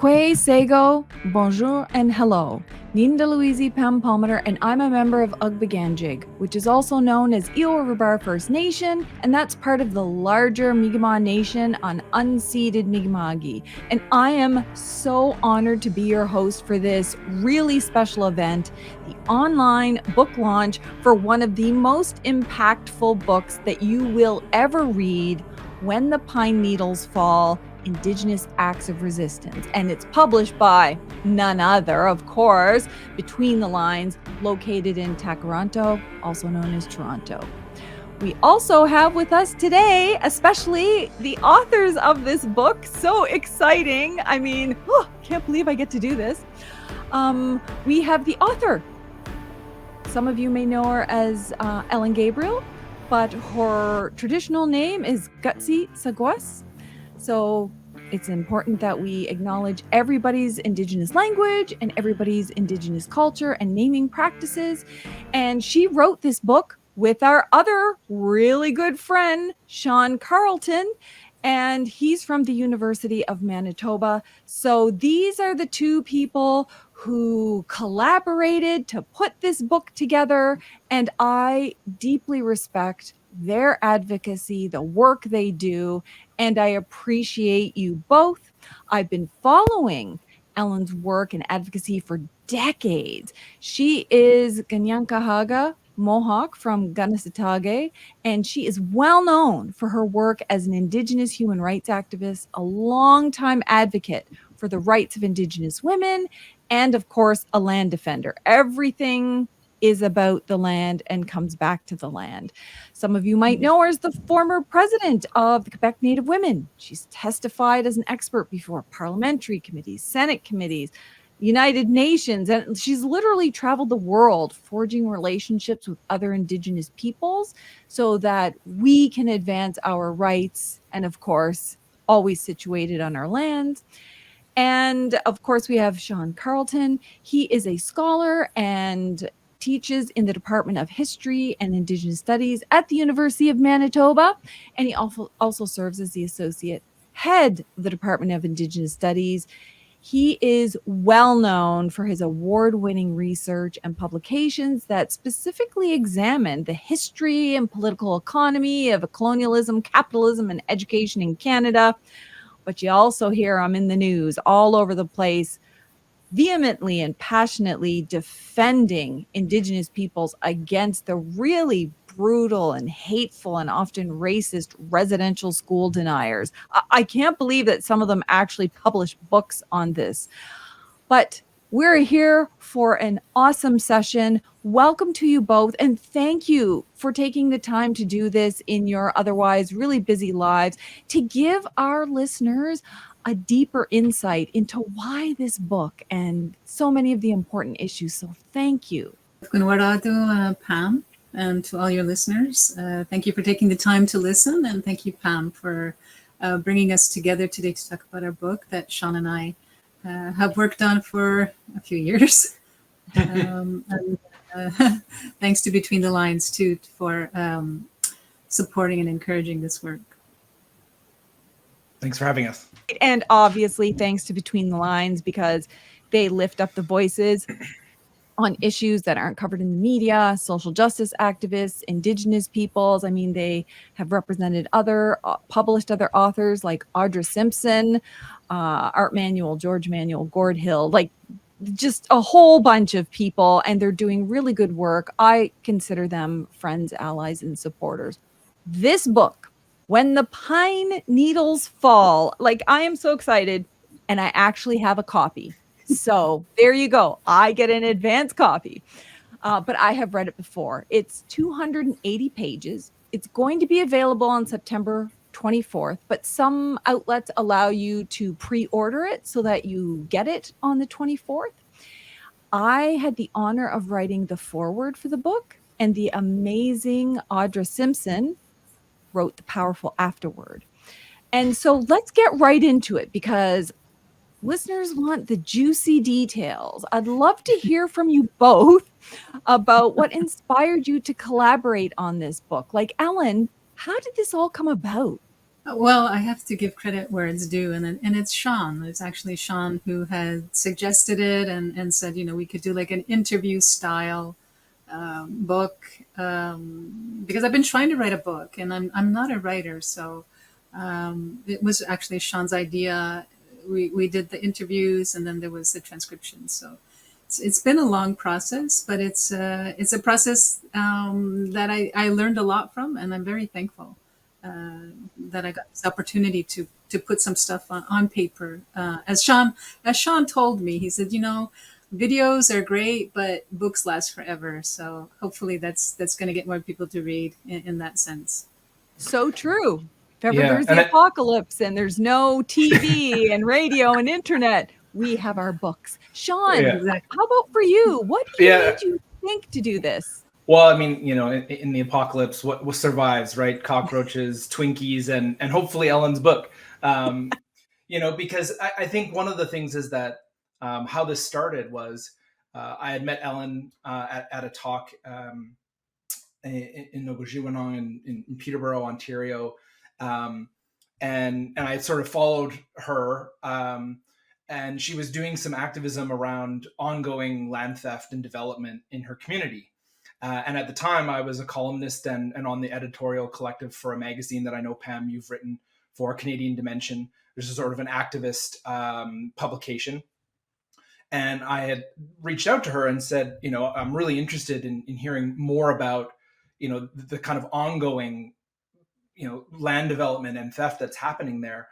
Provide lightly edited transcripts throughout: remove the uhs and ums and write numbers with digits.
Kwe, Sego, bonjour, and hello. Ninda Louise Pam Palmater, and I'm a member of Ugbaganjig, which is also known as Eel River Bar First Nation, and that's part of the larger Mi'kmaq Nation on unceded Mi'kma'ki. And I am so honored to be your host for this really special event, the online book launch for one of the most impactful books that you will ever read, When the Pine Needles Fall, Indigenous Acts of Resistance. And it's published by none other, of course, Between the Lines, located in Takaranto, also known as Toronto. We also have with us today, especially the authors of this book. So exciting. I mean, can't believe I get to do this. We have the author. Some of you may know her as Ellen Gabriel, but her traditional name is Katsi'tsakwas. So it's important that we acknowledge everybody's Indigenous language and everybody's Indigenous culture and naming practices. And she wrote this book with our other really good friend, Sean Carleton, and he's from the University of Manitoba. So these are the two people who collaborated to put this book together, and I deeply respect their advocacy, the work they do, and I appreciate you both. I've been following Ellen's work and advocacy for decades. She is Kanien'kehá Mohawk from Kanehsatà, and she is well known for her work as an Indigenous human rights activist, a longtime advocate for the rights of Indigenous women, and of course, a land defender. Everything is about the land and comes back to the land. Some of you might know her as the former president of the Quebec Native Women. She's testified as an expert before parliamentary committees, Senate committees, United Nations, and she's literally traveled the world forging relationships with other Indigenous peoples so that we can advance our rights and, of course, always situated on our lands. And, of course, we have Sean Carleton. He is a scholar and teaches in the Department of History and Indigenous Studies at the University of Manitoba, and he also serves as the associate head of the Department of Indigenous Studies. He is well known for his award-winning research and publications that specifically examine the history and political economy of colonialism, capitalism, and education in Canada. But you also hear him in the news all over the place, vehemently and passionately defending Indigenous peoples against the really brutal and hateful and often racist residential school deniers. I can't believe that some of them actually publish books on this. But we're here for an awesome session. Welcome to you both, and thank you for taking the time to do this in your otherwise really busy lives to give our listeners a deeper insight into why this book and so many of the important issues. So thank you. Pam, and to all your listeners, thank you for taking the time to listen, and thank you, Pam, for bringing us together today to talk about our book that Sean and I have worked on for a few years. And thanks to Between the Lines, too, for supporting and encouraging this work. Thanks for having us. And obviously, thanks to Between the Lines, because they lift up the voices on issues that aren't covered in the media, social justice activists, Indigenous peoples. I mean, they have represented published other authors like Audra Simpson, Art Manuel, George Manuel, Gord Hill, like just a whole bunch of people, and they're doing really good work. I consider them friends, allies, and supporters. This book, When the Pine Needles Fall, like, I am so excited, and I actually have a copy. So there you go. I get an advance copy, but I have read it before. It's 280 pages. It's going to be available on September 24th, but some outlets allow you to pre-order it so that you get it on the 24th. I had the honor of writing the foreword for the book, and the amazing Audra Simpson wrote the powerful afterword. And so let's get right into it, because listeners want the juicy details. I'd love to hear from you both about what inspired you to collaborate on this book. Like, Ellen, how did this all come about? Well, I have to give credit where it's due, and it's Sean. It's actually Sean who had suggested it and said, we could do like an interview style book, because I've been trying to write a book, and I'm not a writer, so it was actually Sean's idea. We did the interviews, and then there was the transcription. So it's been a long process, but it's a process that I learned a lot from, and I'm very thankful that I got this opportunity to put some stuff on paper. As Sean told me, he said, videos are great, but books last forever. So hopefully that's going to get more people to read in that sense. So true. If ever Yeah, there's and the apocalypse and there's no TV and radio and internet, we have our books. Sean, Yeah. Exactly. how about for you? What Yeah. made you think to do this? Well, I mean, in the apocalypse, what survives, right? Cockroaches, Twinkies, and hopefully Ellen's book. Because I think one of the things is that how this started was I had met Ellen at a talk in Nogojiwanong in Peterborough, Ontario, and I sort of followed her. And she was doing some activism around ongoing land theft and development in her community. And at the time, I was a columnist and on the editorial collective for a magazine that I know, Pam, you've written for, Canadian Dimension. There's a sort of an activist publication. And I had reached out to her and said, I'm really interested in hearing more about, the kind of ongoing, land development and theft that's happening there.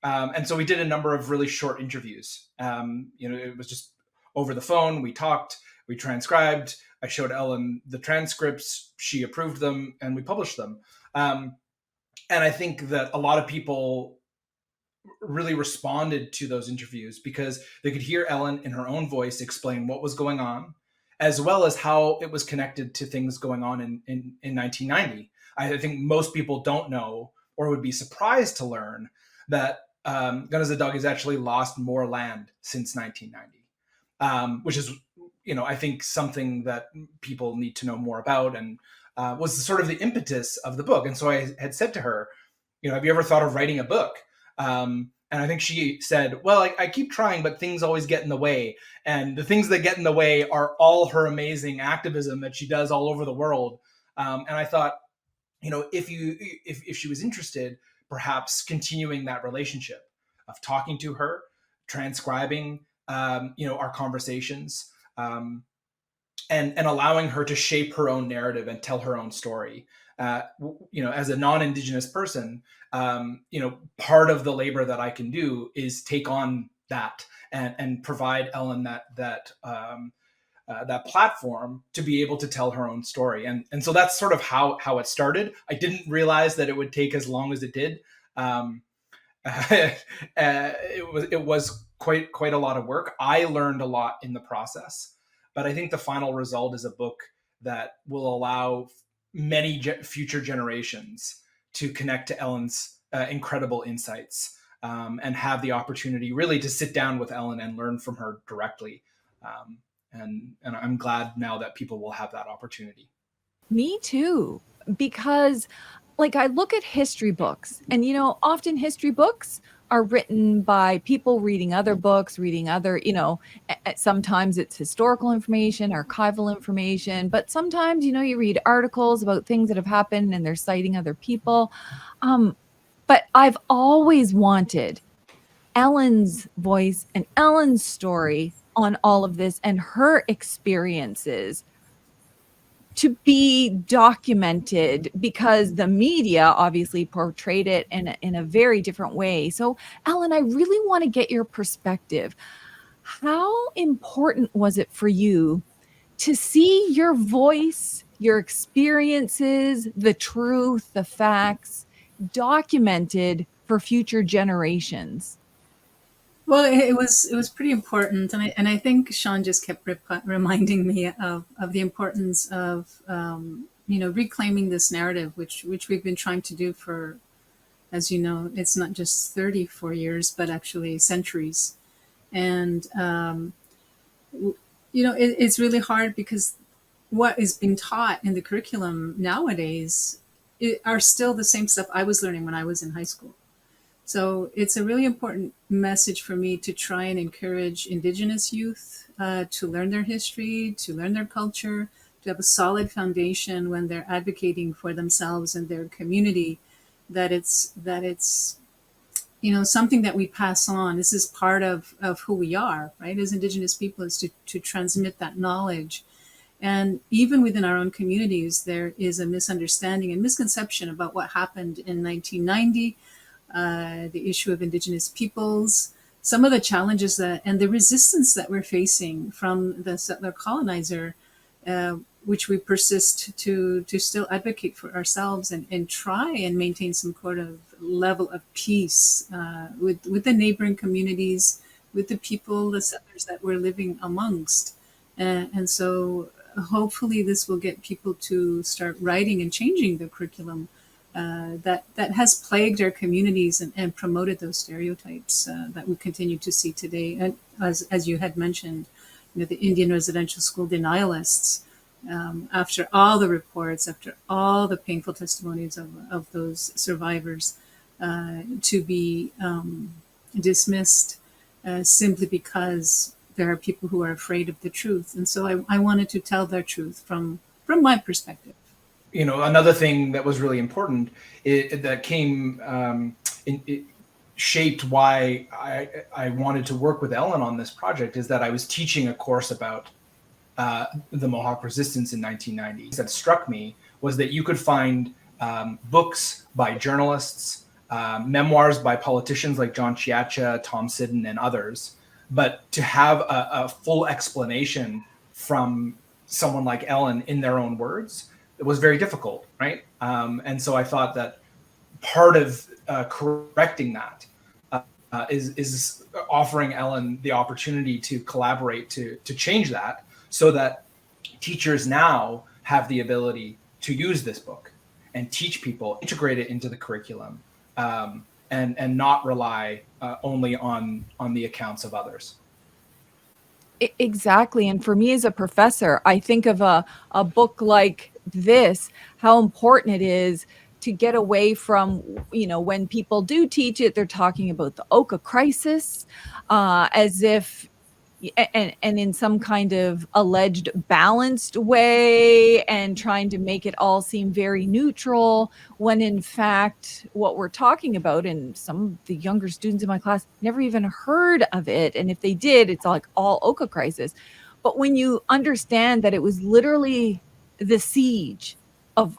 And so we did a number of really short interviews. It was just over the phone. We talked, we transcribed. I showed Ellen the transcripts. She approved them, and we published them. And I think that a lot of people really responded to those interviews because they could hear Ellen in her own voice explain what was going on, as well as how it was connected to things going on in 1990. I think most people don't know or would be surprised to learn that Kanehsatà has actually lost more land since 1990, which is, I think something that people need to know more about, and was sort of the impetus of the book. And so I had said to her, have you ever thought of writing a book? And I think she said, well, I keep trying, but things always get in the way. And the things that get in the way are all her amazing activism that she does all over the world. And I thought, if she was interested, perhaps continuing that relationship of talking to her, transcribing, our conversations, and allowing her to shape her own narrative and tell her own story. As a non-Indigenous person, part of the labor that I can do is take on that and provide Ellen that platform to be able to tell her own story. And so that's sort of how it started. I didn't realize that it would take as long as it did. It was quite a lot of work. I learned a lot in the process, but I think the final result is a book that will allow many future generations to connect to Ellen's incredible insights, and have the opportunity really to sit down with Ellen and learn from her directly. And I'm glad now that people will have that opportunity. Me too, because I look at history books, and often history books are written by people reading other books, reading other, sometimes it's historical information, archival information, but sometimes, you read articles about things that have happened and they're citing other people. But I've always wanted Ellen's voice and Ellen's story on all of this and her experiences to be documented, because the media obviously portrayed it in a very different way. So, Ellen, I really want to get your perspective. How important was it for you to see your voice, your experiences, the truth, the facts documented for future generations? Well, it was pretty important, and I think Sean just kept reminding me of the importance of reclaiming this narrative, which we've been trying to do for, as you know, it's not just 34 years, but actually centuries. And it's really hard because what is being taught in the curriculum nowadays are still the same stuff I was learning when I was in high school. So it's a really important message for me to try and encourage Indigenous youth to learn their history, to learn their culture, to have a solid foundation when they're advocating for themselves and their community, that it's something that we pass on. This is part of who we are, right? As Indigenous people, is to transmit that knowledge. And even within our own communities, there is a misunderstanding and misconception about what happened in 1990, the issue of Indigenous peoples, some of the challenges and the resistance that we're facing from the settler colonizer, which we persist to still advocate for ourselves and try and maintain some sort of level of peace with the neighboring communities, with the people, the settlers that we're living amongst. And so hopefully this will get people to start writing and changing the curriculum that has plagued our communities and promoted those stereotypes that we continue to see today. And as you had mentioned, the Indian residential school denialists, after all the reports, after all the painful testimonies of those survivors, to be dismissed simply because there are people who are afraid of the truth. And so I wanted to tell their truth from my perspective. Another thing that was really important that came shaped why I wanted to work with Ellen on this project is that I was teaching a course about the Mohawk resistance in 1990. That struck me was that you could find books by journalists, memoirs by politicians like John Chiacha, Tom Siddon, and others, but to have a full explanation from someone like Ellen in their own words, it was very difficult, right? And so I thought that part of correcting that is offering Ellen the opportunity to collaborate to change that, so that teachers now have the ability to use this book and teach people, integrate it into the curriculum, and not rely only on the accounts of others. Exactly. And for me as a professor, I think of a book like this, how important it is to get away from, when people do teach it, they're talking about the Oka crisis as if, and in some kind of alleged balanced way, and trying to make it all seem very neutral, when in fact what we're talking about, and some of the younger students in my class never even heard of it, and if they did, it's like all Oka crisis. But when you understand that it was literally the siege of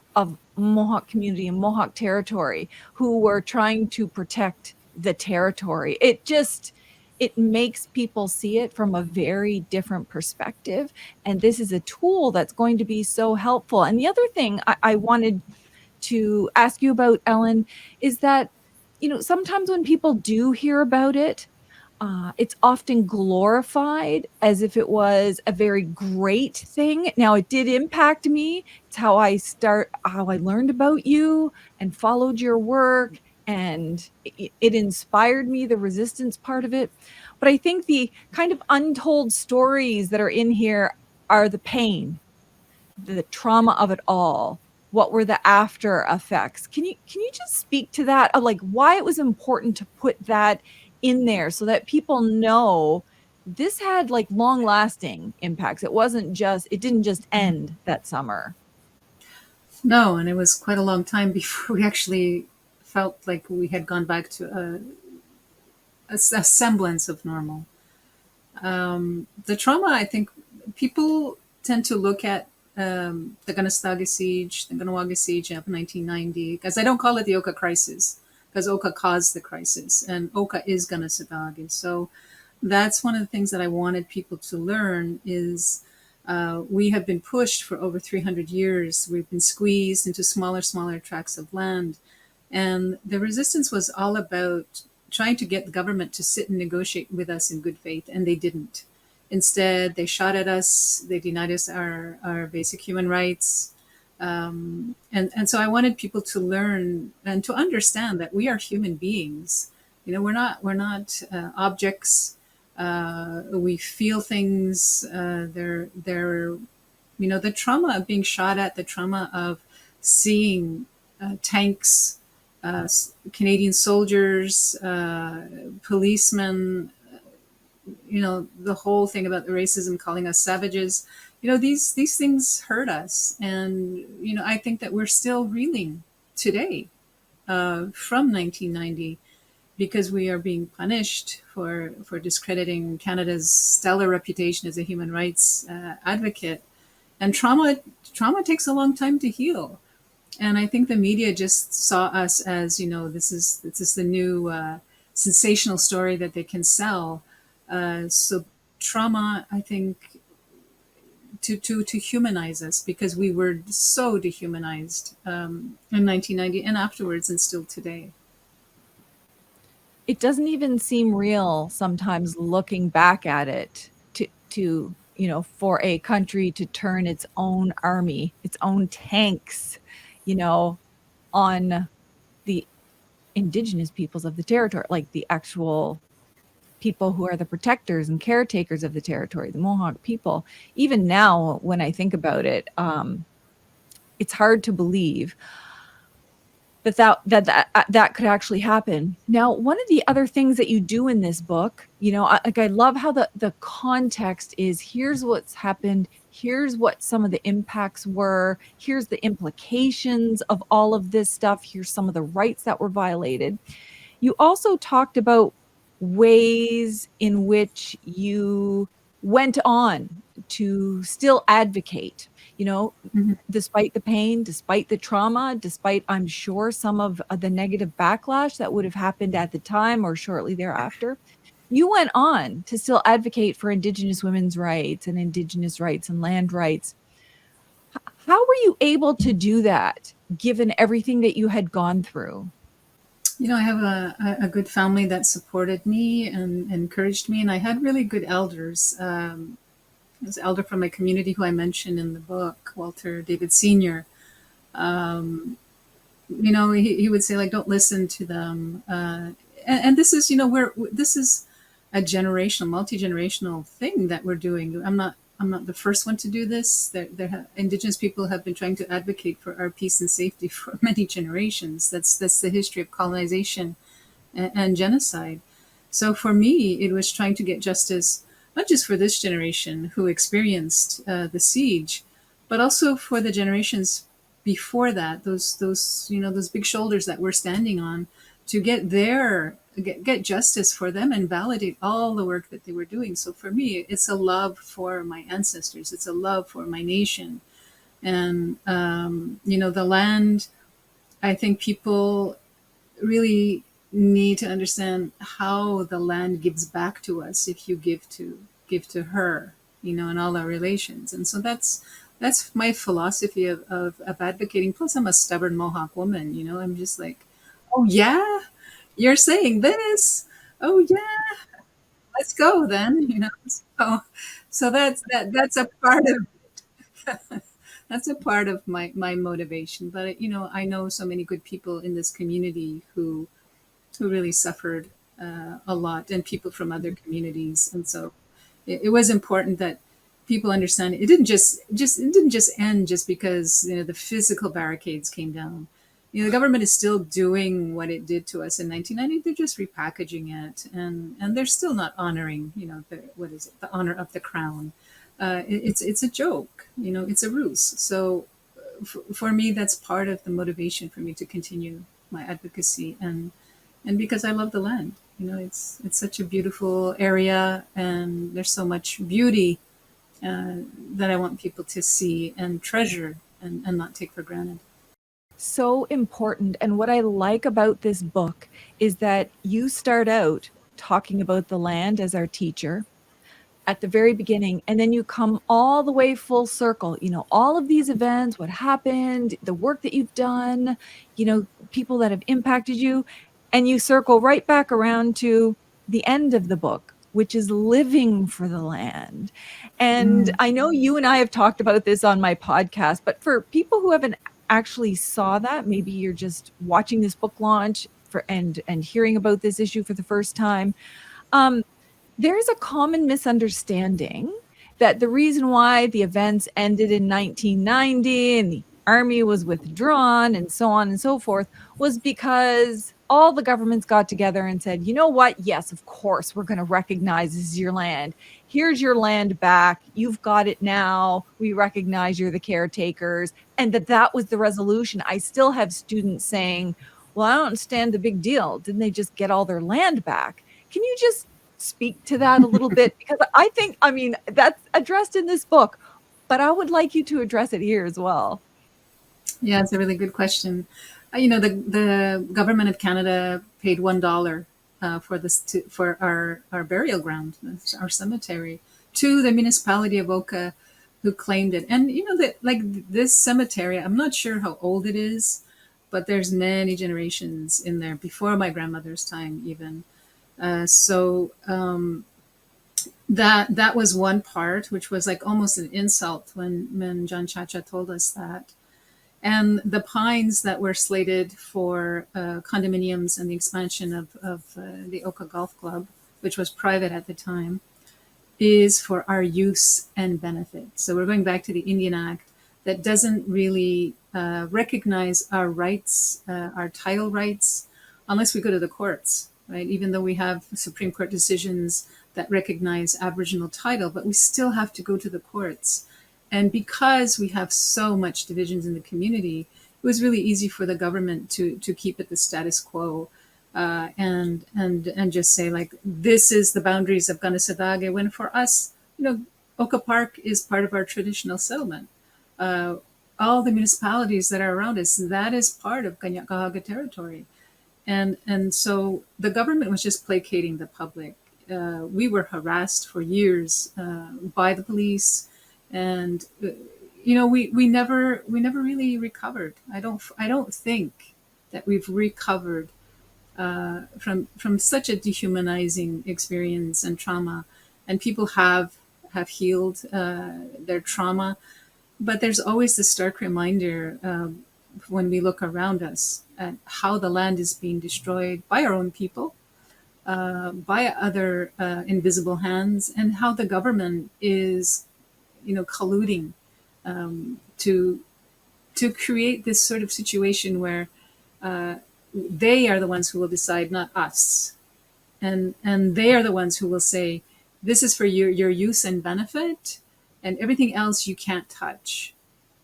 Mohawk community and Mohawk territory, who were trying to protect the territory, it makes people see it from a very different perspective. And this is a tool that's going to be so helpful. And the other thing I wanted to ask you about, Ellen, is that, sometimes when people do hear about it, it's often glorified as if it was a very great thing. Now, it did impact me. It's how I learned about you and followed your work, and it inspired me, the resistance part of it. But I think the kind of untold stories that are in here are the pain, the trauma of it all. What were the after effects? Can you just speak to that, of like why it was important to put that in there so that people know this had like long lasting impacts? It didn't just end that summer. No, and it was quite a long time before we actually felt like we had gone back to a semblance of normal. The trauma, I think people tend to look at the Kanehsatà siege, the Kahnawà siege of 1990, because I don't call it the Oka crisis, because Oka caused the crisis, and Oka is Kanehsatà. And so that's one of the things that I wanted people to learn is we have been pushed for over 300 years. We've been squeezed into smaller tracts of land. And the resistance was all about trying to get the government to sit and negotiate with us in good faith, and they didn't. Instead, they shot at us, they denied us our basic human rights. And so I wanted people to learn and to understand that we are human beings. We're not objects. We feel things. The trauma of being shot at, the trauma of seeing tanks, Canadian soldiers, policemen, the whole thing about the racism, calling us savages, these things hurt us. And, I think that we're still reeling today from 1990 because we are being punished for discrediting Canada's stellar reputation as a human rights advocate. And trauma takes a long time to heal. And I think the media just saw us as, this is the new sensational story that they can sell. So trauma, I think, to humanize us, because we were so dehumanized in 1990 and afterwards, and still today. It doesn't even seem real sometimes looking back at it to for a country to turn its own army, its own tanks, on the Indigenous peoples of the territory, like the actual people who are the protectors and caretakers of the territory, the Mohawk people. Even now, when I think about it, it's hard to believe that could actually happen. Now, one of the other things that you do in this book, I love how the context is, here's what's happened, here's what some of the impacts were, here's the implications of all of this stuff, here's some of the rights that were violated. You also talked about ways in which you went on to still advocate, despite the pain, despite the trauma, despite, I'm sure, some of the negative backlash that would have happened at the time or shortly thereafter. You went on to still advocate for Indigenous women's rights and Indigenous rights and land rights. How were you able to do that, given everything that you had gone through? I have a good family that supported me and encouraged me, and I had really good elders. There's an elder from my community who I mentioned in the book, Walter David Sr. He would say, like, don't listen to them. And this is, this is a generational, multi-generational thing that we're doing. I'm not the first one to do this. Indigenous people have been trying to advocate for our peace and safety for many generations. That's the history of colonization and genocide. So for me, it was trying to get justice, not just for this generation who experienced the siege, but also for the generations before that. Those big shoulders that we're standing on, to get justice for them and validate all the work that they were doing. So for me, it's a love for my ancestors. It's a love for my nation. And, the land, I think people really need to understand how the land gives back to us if you give to her, in all our relations. And so that's my philosophy of advocating. Plus, I'm a stubborn Mohawk woman, I'm just like, oh yeah, you're saying this. Oh yeah, let's go then. So that's a part of that's a part of my motivation. But I know so many good people in this community who really suffered a lot, and people from other communities. And so it was important that people understand it didn't just end just because the physical barricades came down. The government is still doing what it did to us in 1990. They're just repackaging it, and they're still not honoring the honor of the crown. It's a joke, it's a ruse. So for me, that's part of the motivation for me to continue my advocacy, and because I love the land. It's such a beautiful area, and there's so much beauty that I want people to see and treasure and not take for granted. So important. And what I like about this book is that you start out talking about the land as our teacher at the very beginning, and then you come all the way full circle, all of these events, what happened, the work that you've done, people that have impacted you, and you circle right back around to the end of the book, which is living for the land. And I know you and I have talked about this on my podcast, but for people who haven't actually saw that, maybe you're just watching this book launch and hearing about this issue for the first time, there's a common misunderstanding that the reason why the events ended in 1990 and the army was withdrawn and so on and so forth, was because all the governments got together and said, you know what? Yes, of course, we're going to recognize this is your land. Here's your land back. You've got it now. We recognize you're the caretakers. And that was the resolution. I still have students saying, well, I don't understand the big deal. Didn't they just get all their land back? Can you just speak to that a little bit? Because I think, I mean, that's addressed in this book, but I would like you to address it here as well. Yeah, it's a really good question. The government of Canada paid $1 for this for our burial ground, our cemetery, to the municipality of Oka, who claimed it. And that, like, this cemetery, I'm not sure how old it is, but there's many generations in there before my grandmother's time, even. That was one part, which was like almost an insult when John Chacha told us that. And the pines that were slated for condominiums and the expansion of the Oka Golf Club, which was private at the time, is for our use and benefit. So we're going back to the Indian Act that doesn't really recognize our rights, our title rights, unless we go to the courts, right? Even though we have Supreme Court decisions that recognize Aboriginal title, but we still have to go to the courts. And because we have so much divisions in the community, it was really easy for the government to keep it the status quo and just say, like, this is the boundaries of Kanehsatà, when for us, Oka Park is part of our traditional settlement. All the municipalities that are around us, that is part of Kanien'kehá territory. And so the government was just placating the public. We were harassed for years by the police. And we never really recovered. I don't think that we've recovered from such a dehumanizing experience and trauma. And people have healed their trauma, but there's always the stark reminder when we look around us at how the land is being destroyed by our own people, by other invisible hands, and how the government is colluding to create this sort of situation where they are the ones who will decide, not us, and they are the ones who will say, this is for your use and benefit, and everything else you can't touch.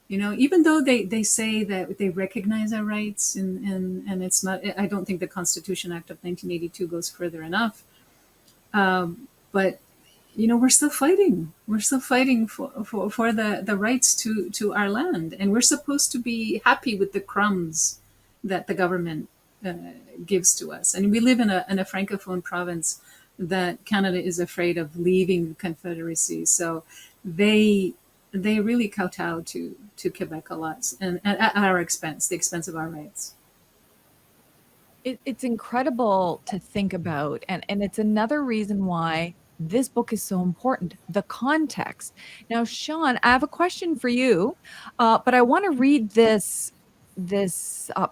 Even though they say that they recognize our rights, and it's not. I don't think the Constitution Act of 1982 goes further enough, but we're still fighting. We're still fighting for the rights to our land. And we're supposed to be happy with the crumbs that the government gives to us. And we live in a francophone province that Canada is afraid of leaving the Confederacy. So they really kowtow to Quebec a lot, and at our expense, the expense of our rights. It's incredible to think about. And it's another reason why this book is so important, the context. Now, Sean, I have a question for you, but I want to read this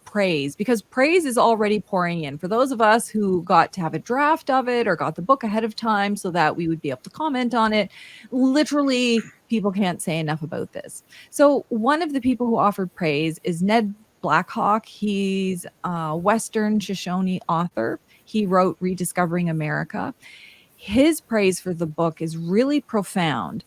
praise, because praise is already pouring in. For those of us who got to have a draft of it or got the book ahead of time so that we would be able to comment on it, literally people can't say enough about this. So one of the people who offered praise is Ned Blackhawk. He's a Western Shoshone author. He wrote Rediscovering America. His praise for the book is really profound.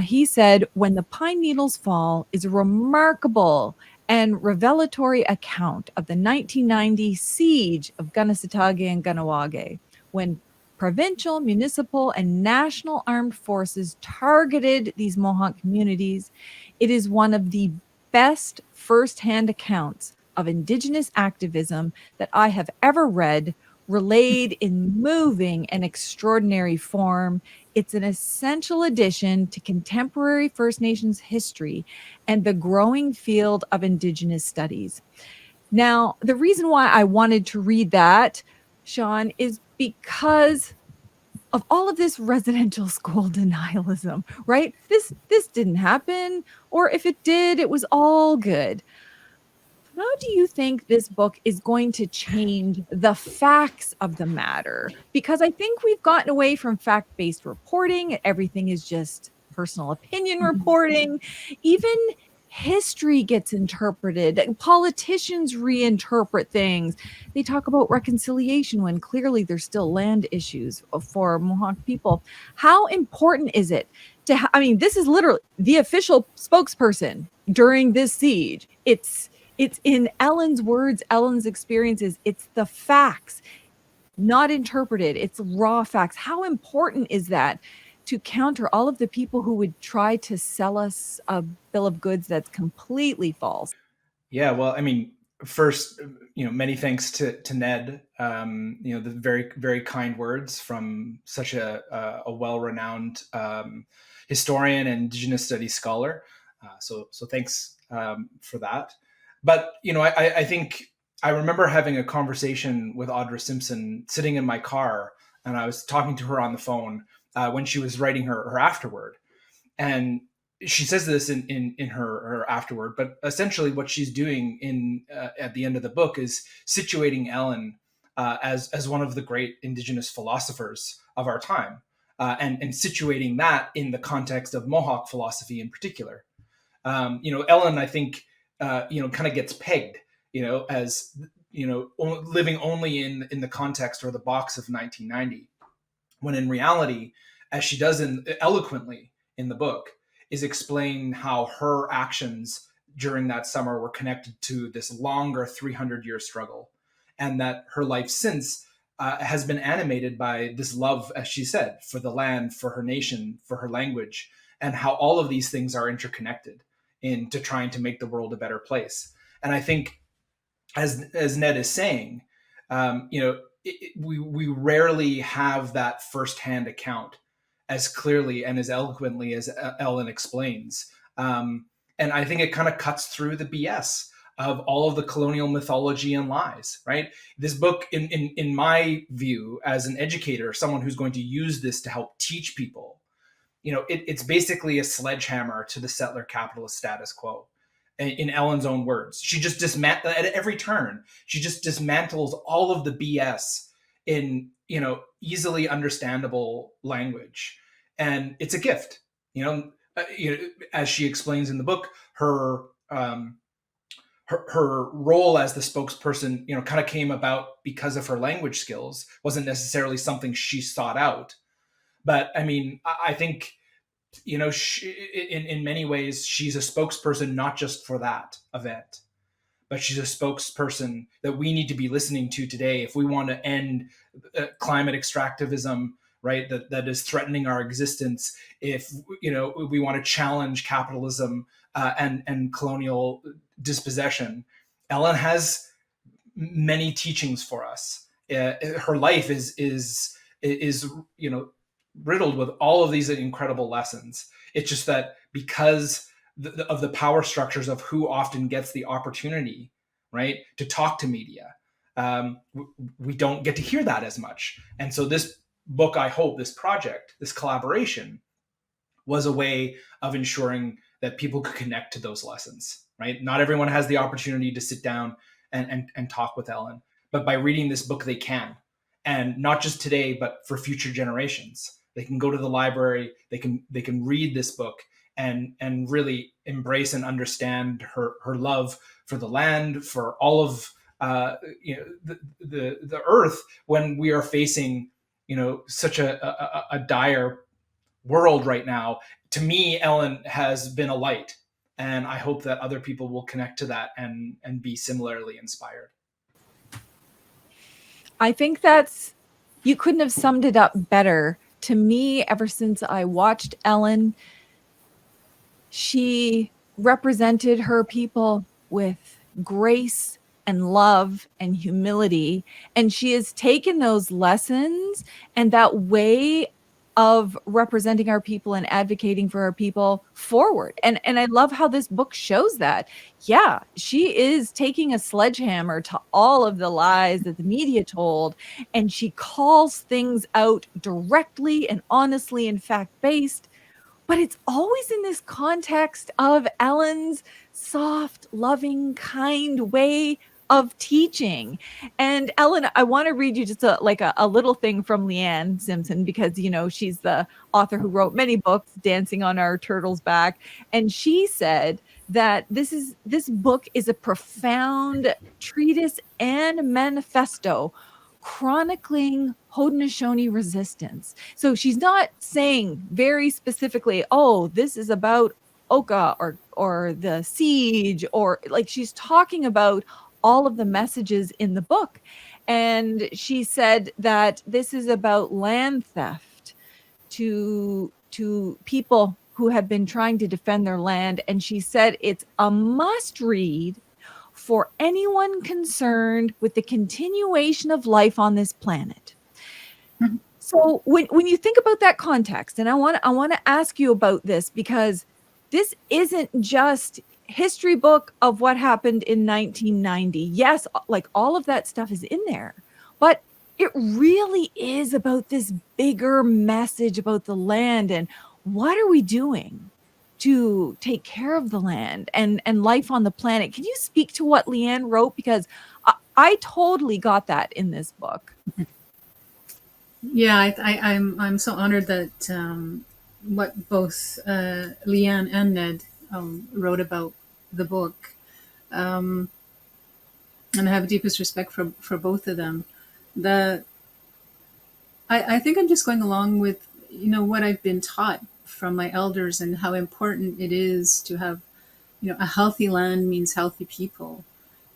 He said, "When the Pine Needles Fall is a remarkable and revelatory account of the 1990 siege of Kanehsatà and Kanehsatà, when provincial, municipal, and national armed forces targeted these Mohawk communities. It is one of the best firsthand accounts of Indigenous activism that I have ever read, relayed in moving and extraordinary form. It's an essential addition to contemporary First Nations history and the growing field of Indigenous studies." Now, the reason why I wanted to read that, Sean, is because of all of this residential school denialism, right? This didn't happen, or if it did, it was all good. How do you think this book is going to change the facts of the matter? Because I think we've gotten away from fact-based reporting. Everything is just personal opinion reporting. Even history gets interpreted. Politicians reinterpret things. They talk about reconciliation when clearly there's still land issues for Mohawk people. How important is it to I mean, this is literally the official spokesperson during this siege. It's in Ellen's words, Ellen's experiences. It's the facts, not interpreted. It's raw facts. How important is that to counter all of the people who would try to sell us a bill of goods that's completely false? Yeah, well, I mean, first, many thanks to Ned. The very, very kind words from such a well-renowned historian and Indigenous studies scholar. So thanks for that. But I think I remember having a conversation with Audra Simpson sitting in my car, and I was talking to her on the phone when she was writing her afterword, and she says this in her afterword, but essentially what she's doing at the end of the book is situating Ellen as one of the great Indigenous philosophers of our time, and situating that in the context of Mohawk philosophy in particular. Ellen, I think, kind of gets pegged, as living only in the context or the box of 1990, when in reality, as she does eloquently in the book, is explain how her actions during that summer were connected to this longer 300-year struggle, and that her life since has been animated by this love, as she said, for the land, for her nation, for her language, and how all of these things are interconnected into trying to make the world a better place. And I think, as Ned is saying, we rarely have that firsthand account as clearly and as eloquently as Ellen explains. And I think it kind of cuts through the BS of all of the colonial mythology and lies, right? This book, in my view, as an educator, someone who's going to use this to help teach people, it's basically a sledgehammer to the settler capitalist status quo. In Ellen's own words, she just at every turn, she just dismantles all of the BS in easily understandable language, and it's a gift. As she explains in the book, her role as the spokesperson, kind of came about because of her language skills. Wasn't necessarily something she sought out, but I mean, I think in many ways she's a spokesperson not just for that event, but she's a spokesperson that we need to be listening to today if we want to end climate extractivism, right? That is threatening our existence. If we want to challenge capitalism and colonial dispossession, Ellen has many teachings for us. Her life is riddled with all of these incredible lessons. It's just that because of the power structures of who often gets the opportunity, right, to talk to media, we don't get to hear that as much. And so this book, I hope, this project, this collaboration, was a way of ensuring that people could connect to those lessons, right? Not everyone has the opportunity to sit down and talk with Ellen, but by reading this book, they can. And not just today, but for future generations. They can go to the library, they can read this book and really embrace and understand her love for the land, for all of the earth, when we are facing such a dire world right now. To me, Ellen has been a light, and I hope that other people will connect to that and be similarly inspired. I think you couldn't have summed it up better. To me, ever since I watched Ellen, she represented her people with grace and love and humility. And she has taken those lessons and that way of representing our people and advocating for our people forward. And I love how this book shows that. Yeah, she is taking a sledgehammer to all of the lies that the media told, and she calls things out directly and honestly and fact-based. But it's always in this context of Ellen's soft, loving, kind way of teaching. And Ellen, I want to read you just a little thing from Leanne Simpson, because, you know, she's the author who wrote many books, Dancing on Our Turtle's Back. And she said that this book is a profound treatise and manifesto chronicling Haudenosaunee resistance. So she's not saying very specifically, oh, this is about Oka or the siege, or like, she's talking about all of the messages in the book. And she said that this is about land theft to people who have been trying to defend their land. And she said it's a must read for anyone concerned with the continuation of life on this planet. Mhm. So when you think about that context, and I want to ask you about this, because this isn't just history book of what happened in 1990. Yes, like all of that stuff is in there, but it really is about this bigger message about the land and what are we doing to take care of the land and life on the planet. Can you speak to what Leanne wrote? Because I totally got that in this book. Yeah, I'm so honored that what both Leanne and Ned wrote about the book, and I have deepest respect for both of them. The I think I'm just going along with, you know, what I've been taught from my elders and how important it is to have, you know, a healthy land means healthy people,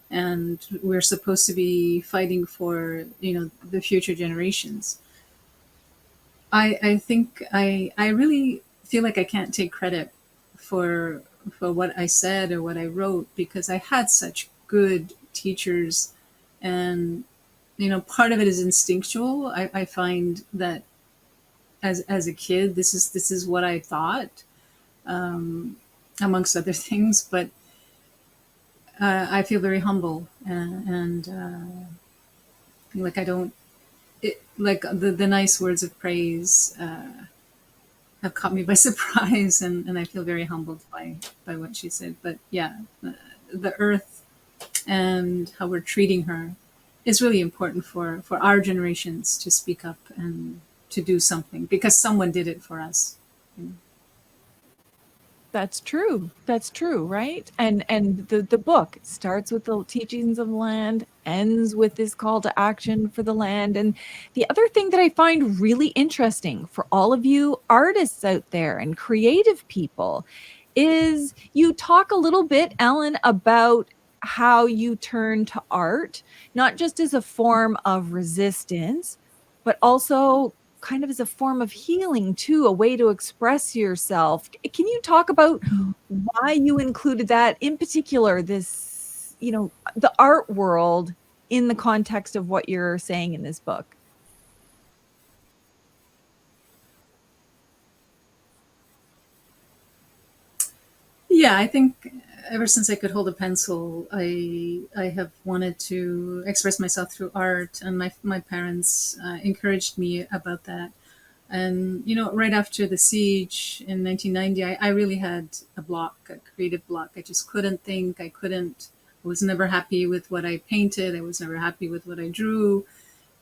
and we're supposed to be fighting for, you know, the future generations. I think I really feel like I can't take credit for what I said or what I wrote, because I had such good teachers, and you know, part of it is instinctual. I find that as a kid, this is what I thought, amongst other things. But I feel very humble, and like I don't like the nice words of praise have caught me by surprise, and I feel very humbled by what she said. But yeah, the earth and how we're treating her is really important for our generations to speak up and to do something, because someone did it for us. That's true. That's true, right? And the book starts with the teachings of the land, ends with this call to action for the land. And the other thing that I find really interesting for all of you artists out there and creative people is you talk a little bit, Ellen, about how you turn to art, not just as a form of resistance, but also kind of as a form of healing too, a way to express yourself. Can you talk about why you included that in particular, this, you know, the art world in the context of what you're saying in this book? Yeah, I think ever since I could hold a pencil, I have wanted to express myself through art, and my parents encouraged me about that. And you know, right after the siege in 1990, I really had a block, a creative block. I just couldn't think. I couldn't. I was never happy with what I painted. I was never happy with what I drew.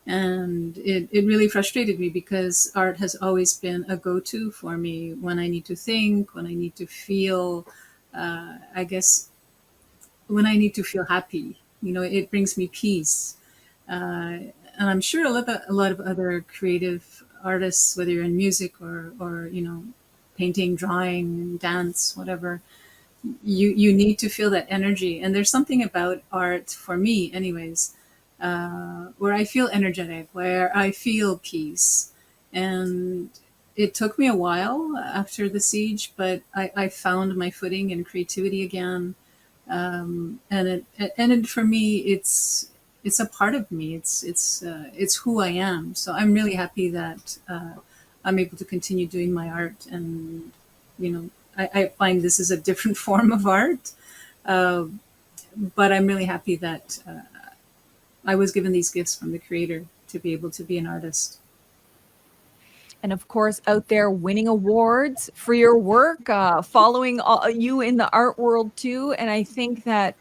And it really frustrated me, because art has always been a go-to for me when I need to think, when I need to feel, I guess, when I need to feel happy. You know, it brings me peace. And I'm sure a lot of other creative artists, whether you're in music or you know, painting, drawing, dance, whatever, you need to feel that energy. And there's something about art, for me anyways, where I feel energetic, where I feel peace. And it took me a while after the siege, but I found my footing and creativity again. For me, it's a part of me. It's who I am. So I'm really happy that I'm able to continue doing my art. And you know, I find this is a different form of art, uh, but I'm really happy that I was given these gifts from the Creator to be able to be an artist. And of course, out there winning awards for your work, following you in the art world too. And I think that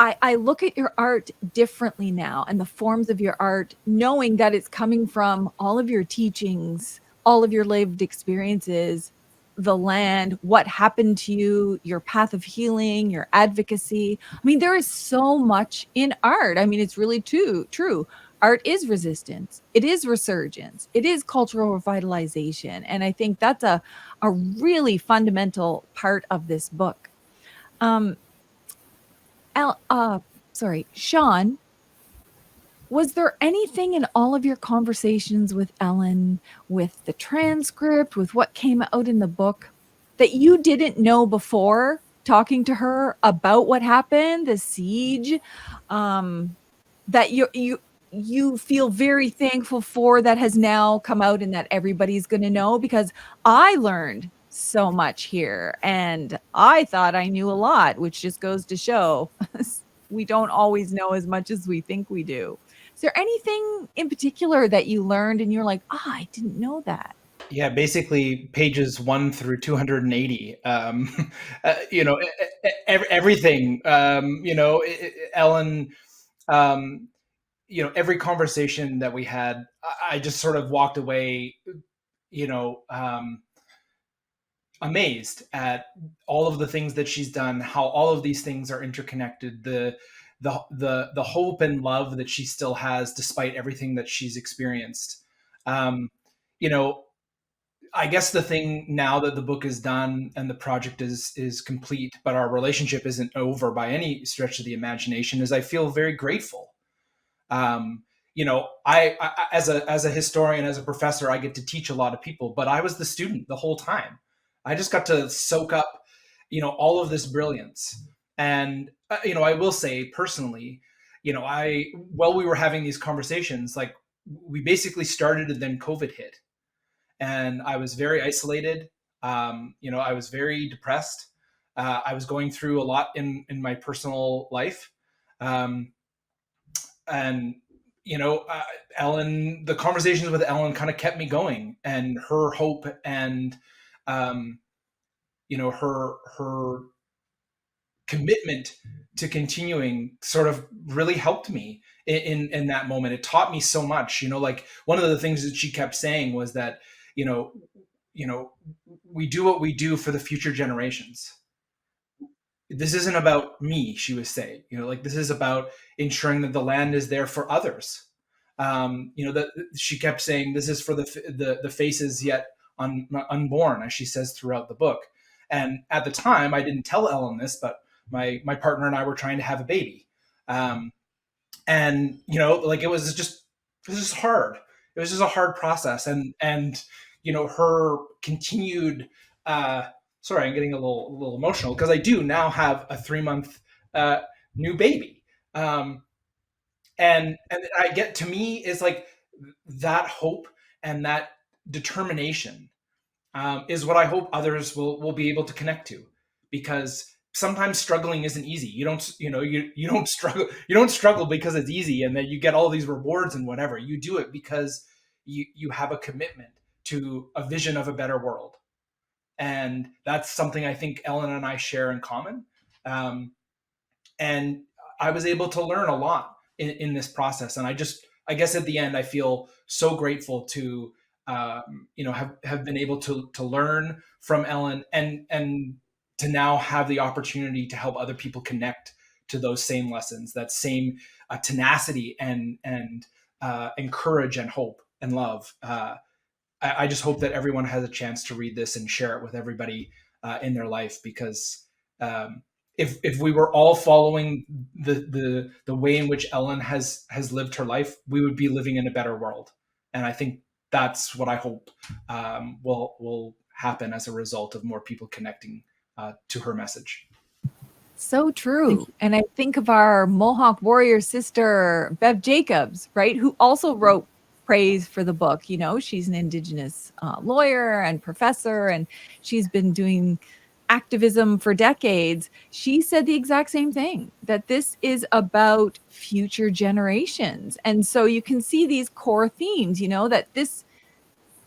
I look at your art differently now, and the forms of your art, knowing that it's coming from all of your teachings, all of your lived experiences, the land, what happened to you, your path of healing, your advocacy. I mean, there is so much in art. I mean, it's really true. Art is resistance. It is resurgence. It is cultural revitalization. And I think that's a really fundamental part of this book. Sean, was there anything in all of your conversations with Ellen, with the transcript, with what came out in the book, that you didn't know before talking to her about what happened, the siege, that you feel very thankful for, that has now come out and that everybody's going to know? Because I learned so much here, and I thought I knew a lot, which just goes to show we don't always know as much as we think we do. Is there anything in particular that you learned and you're like, I didn't know that? Yeah, basically pages 1 through 280. Everything. Ellen. Every conversation that we had, I just sort of walked away, amazed at all of the things that she's done, how all of these things are interconnected, the hope and love that she still has despite everything that she's experienced. I guess the thing now that the book is done and the project is complete, but our relationship isn't over by any stretch of the imagination, is I feel very grateful. I as a historian, as a professor, I get to teach a lot of people, but I was the student the whole time. I just got to soak up, all of this brilliance. And I will say personally, while we were having these conversations, like, we basically started and then COVID hit, and I was very isolated. I was very depressed. I was going through a lot in my personal life. And Ellen, the conversations with Ellen kind of kept me going, and her hope and her commitment to continuing sort of really helped me in that moment. It taught me so much. Like, one of the things that she kept saying was that we do what we do for the future generations. This isn't about me, she was saying. Like, this is about ensuring that the land is there for others. That she kept saying, this is for the faces yet unborn, as she says throughout the book. And at the time, I didn't tell Ellen this, but my partner and I were trying to have a baby. And like, it was just hard. It was just a hard process. And her continued, sorry, I'm getting a little emotional, because I do now have a 3-month new baby. And I get, to me, is like, that hope and that determination is what I hope others will be able to connect to, because sometimes struggling isn't easy. You don't struggle because it's easy and then you get all these rewards and whatever. You do it because you have a commitment to a vision of a better world. And that's something I think Ellen and I share in common. And I was able to learn a lot in this process. And I guess at the end, I feel so grateful to, have been able to learn from Ellen, and to now have the opportunity to help other people connect to those same lessons, that same tenacity and courage and hope and love. I just hope that everyone has a chance to read this and share it with everybody in their life, because if we were all following the way in which Ellen has lived her life, we would be living in a better world. And I think that's what I hope will happen as a result of more people connecting to her message. So true. And I think of our Mohawk warrior sister, Bev Jacobs, right, who also wrote praise for the book. She's an Indigenous lawyer and professor, and she's been doing activism for decades. She said the exact same thing, that this is about future generations. And so you can see these core themes, that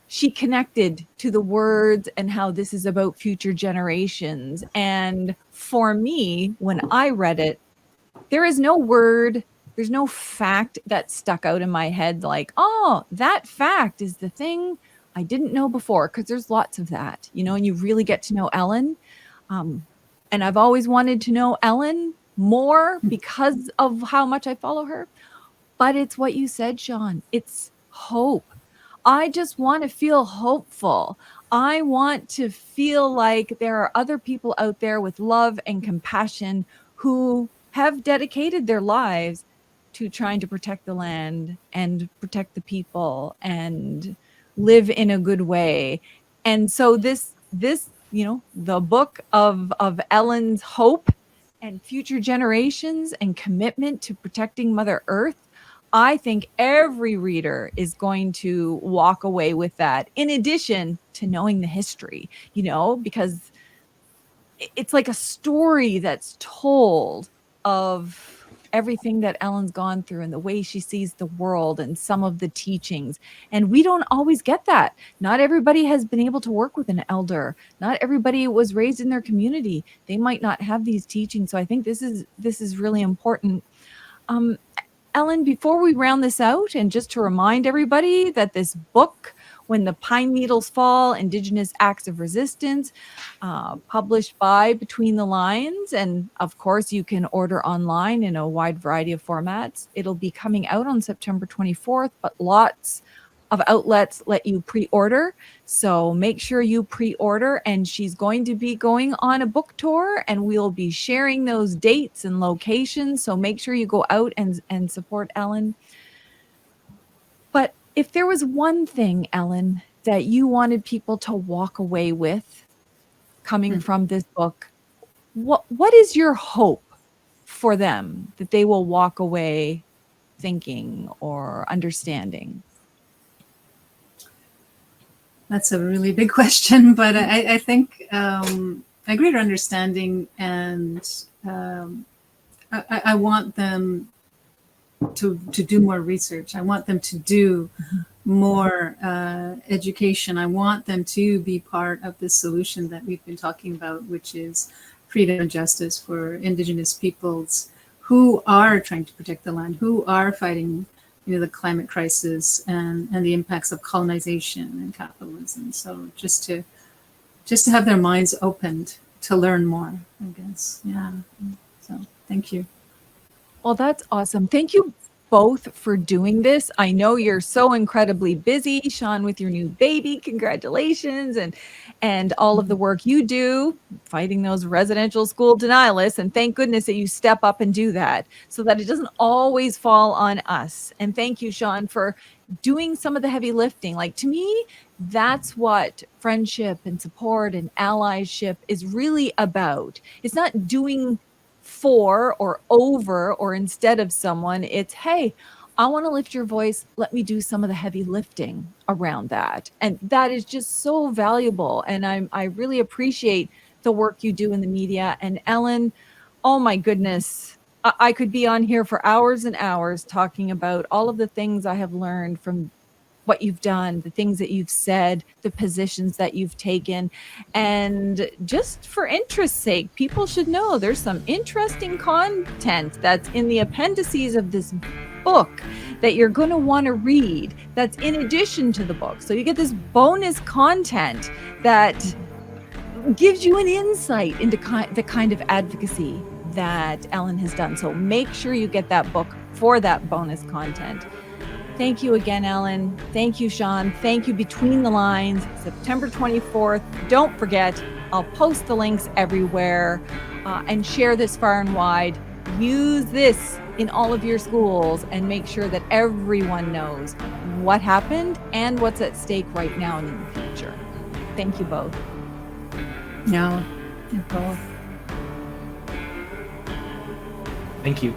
she connected to the words and how this is about future generations. And for me, when I read it, there is no word, there's no fact that stuck out in my head like, oh, that fact is the thing I didn't know before, because there's lots of that, you know, and you really get to know Ellen. And I've always wanted to know Ellen more because of how much I follow her. But it's what you said, Sean. It's hope. I just want to feel hopeful. I want to feel like there are other people out there with love and compassion who have dedicated their lives to trying to protect the land and protect the people and live in a good way. And so this, you know, the book of Ellen's hope and future generations and commitment to protecting Mother Earth, I think every reader is going to walk away with that, in addition to knowing the history, you know, because it's like a story that's told of everything that Ellen's gone through and the way she sees the world and some of the teachings. And we don't always get that. Not everybody has been able to work with an elder. Not everybody was raised in their community. They might not have these teachings. So I think this is really important. Ellen, before we round this out, and just to remind everybody that this book, When the Pine Needles Fall, Indigenous Acts of Resistance, published by Between the Lines, and of course you can order online in a wide variety of formats. It'll be coming out on September 24th, but lots of outlets let you pre-order. So make sure you pre-order, and she's going to be going on a book tour, and we'll be sharing those dates and locations. So make sure you go out and support Ellen. But if there was one thing, Ellen, that you wanted people to walk away with coming from this book, what is your hope for them that they will walk away thinking or understanding? That's a really big question, but I think a greater understanding, and I want them to do more research. I want them to do more education. I want them to be part of the solution that we've been talking about, which is freedom and justice for Indigenous peoples who are trying to protect the land, who are fighting, you know, the climate crisis and the impacts of colonization and capitalism. So just to have their minds opened to learn more, I guess. Yeah. So thank you. Well, that's awesome. Thank you both for doing this. I know you're so incredibly busy, Sean, with your new baby. Congratulations, and all of the work you do fighting those residential school denialists. And thank goodness that you step up and do that so that it doesn't always fall on us. And thank you, Sean, for doing some of the heavy lifting. Like, to me, that's what friendship and support and allyship is really about. It's not doing for or over or instead of someone. It's, hey, I want to lift your voice. Let me do some of the heavy lifting around that. And that is just so valuable. And I really appreciate the work you do in the media. And Ellen, oh my goodness, I could be on here for hours and hours talking about all of the things I have learned from what you've done, the things that you've said, the positions that you've taken. And just for interest's sake, people should know there's some interesting content that's in the appendices of this book that you're going to want to read, that's in addition to the book. So you get this bonus content that gives you an insight into the kind of advocacy that Ellen has done. So make sure you get that book for that bonus content. Thank you again, Ellen. Thank you, Sean. Thank you, Between the Lines, September 24th. Don't forget, I'll post the links everywhere, and share this far and wide. Use this in all of your schools and make sure that everyone knows what happened and what's at stake right now and in the future. Thank you both. No, both. Thank you.